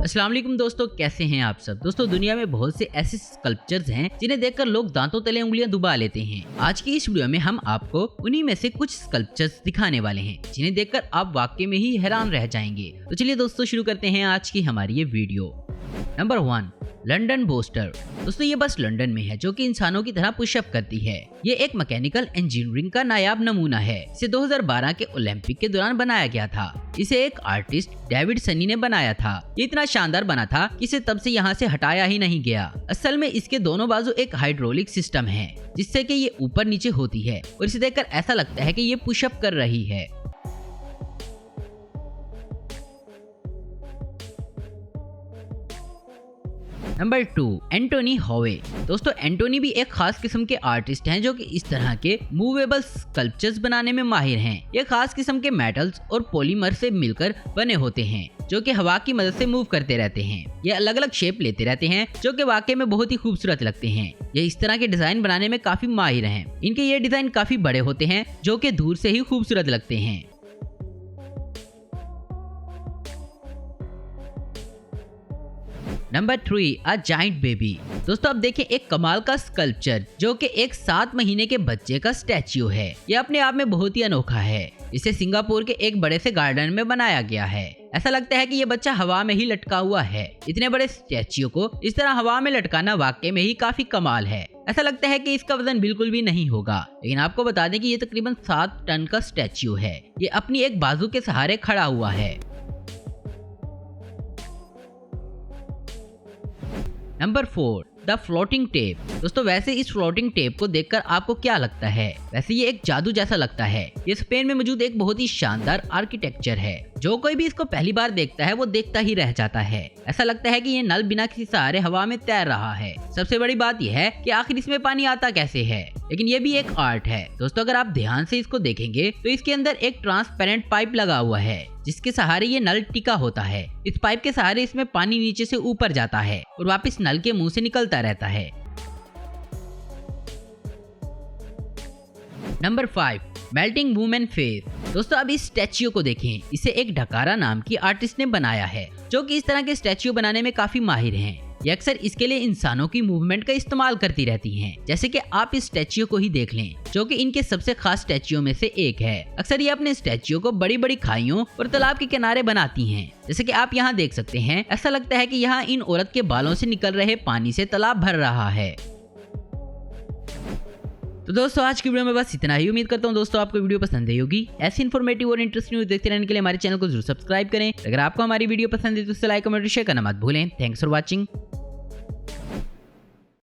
अस्सलाम वालेकुम दोस्तों, कैसे हैं आप सब। दोस्तों दुनिया में बहुत से ऐसे स्कल्पचर्स हैं जिन्हें देखकर लोग दांतों तले उंगलियां दबा लेते हैं। आज की इस वीडियो में हम आपको उन्हीं में से कुछ स्कल्पचर्स दिखाने वाले हैं जिन्हें देखकर आप वाकई में ही हैरान रह जाएंगे। तो चलिए दोस्तों शुरू करते हैं आज की हमारी ये वीडियो। Number 1, London booster. दोस्तों ये बस लंदन में है जो कि इंसानों की तरह पुशअप करती है। ये एक मैकेनिकल इंजीनियरिंग का नायाब नमूना है। इसे 2012 के ओलंपिक के दौरान बनाया गया था। इसे एक आर्टिस्ट डेविड सनी ने बनाया था। ये इतना शानदार बना था कि इसे तब से यहाँ से हटाया ही नहीं गया। असल में इसके दोनों बाजू एक हाइड्रोलिक सिस्टम है जिससे कि ये ऊपर नीचे होती है और इसे देखकर ऐसा लगता है कि ये पुशअप कर रही है। Number 2, Antony Howe. दोस्तों एंटोनी भी एक खास किस्म के आर्टिस्ट हैं जो कि इस तरह के मूवेबल स्कल्पचर्स बनाने में माहिर हैं। ये खास किस्म के मेटल्स और पॉलीमर से मिलकर बने होते हैं जो कि हवा की मदद से मूव करते रहते हैं। ये अलग अलग शेप लेते रहते हैं जो कि वाकई में बहुत ही खूबसूरत लगते हैं। ये इस तरह के डिजाइन बनाने में काफी माहिर हैं। इनके ये डिजाइन काफी बड़े होते हैं जो कि दूर से ही खूबसूरत लगते हैं। Number 3, a giant baby. दोस्तों अब देखिए एक कमाल का स्कल्पचर जो कि एक 7 महीने के बच्चे का स्टैच्यू है। ये अपने आप में बहुत ही अनोखा है। इसे सिंगापुर के एक बड़े से गार्डन में बनाया गया है। ऐसा लगता है कि ये बच्चा हवा में ही लटका हुआ है। इतने बड़े स्टैच्यू को इस तरह हवा में लटकाना वाकई में ही काफी कमाल है। ऐसा लगता है कि इसका वजन बिल्कुल भी नहीं होगा, लेकिन आपको बता दें कि ये तकरीबन 7 टन का स्टैच्यू है। ये अपनी एक बाजू के सहारे खड़ा हुआ है। Number 4, the floating tape. दोस्तों वैसे इस फ्लोटिंग टेप को देखकर आपको क्या लगता है? वैसे ये एक जादू जैसा लगता है। ये स्पेन में मौजूद एक बहुत ही शानदार आर्किटेक्चर है। जो कोई भी इसको पहली बार देखता है वो देखता ही रह जाता है। ऐसा लगता है कि ये नल बिना किसी सहारे हवा में तैर रहा है। सबसे बड़ी बात यह है कि आखिर इसमें पानी आता कैसे है, लेकिन ये भी एक आर्ट है। दोस्तों अगर आप ध्यान से इसको देखेंगे तो इसके अंदर एक ट्रांसपेरेंट पाइप लगा हुआ है जिसके सहारे ये नल टिका होता है। इस पाइप के सहारे इसमें पानी नीचे से ऊपर जाता है और वापस नल के मुंह से निकलता रहता है। Number 5, melting women face. दोस्तों अब इस स्टैच्यू को देखें। इसे एक ढकारा नाम की आर्टिस्ट ने बनाया है जो कि इस तरह के स्टैच्यू बनाने में काफी माहिर हैं। ये अक्सर इसके लिए इंसानों की मूवमेंट का इस्तेमाल करती रहती हैं। जैसे कि आप इस स्टैच्यू को ही देख लें जो कि इनके सबसे खास स्टैच्यू में से एक है। अक्सर ये अपने स्टैच्यू को बड़ी बड़ी खाइयों और तालाब के किनारे बनाती हैं। जैसे कि आप यहाँ देख सकते हैं। ऐसा लगता है कि यहाँ इन औरत के बालों से निकल रहे पानी से तालाब भर रहा है। तो दोस्तों आज की वीडियो में बस इतना ही। उम्मीद करता हूँ दोस्तों आपको वीडियो पसंद आई होगी। ऐसी इन्फॉर्मेटिव और इंटरेस्टिंग न्यूज़ देखते रहने के लिए हमारे चैनल को जरूर सब्सक्राइब करें। अगर आपको हमारी वीडियो पसंद है तो इसे लाइक कमेंट शेयर करना मत भूलें। Thanks for watching.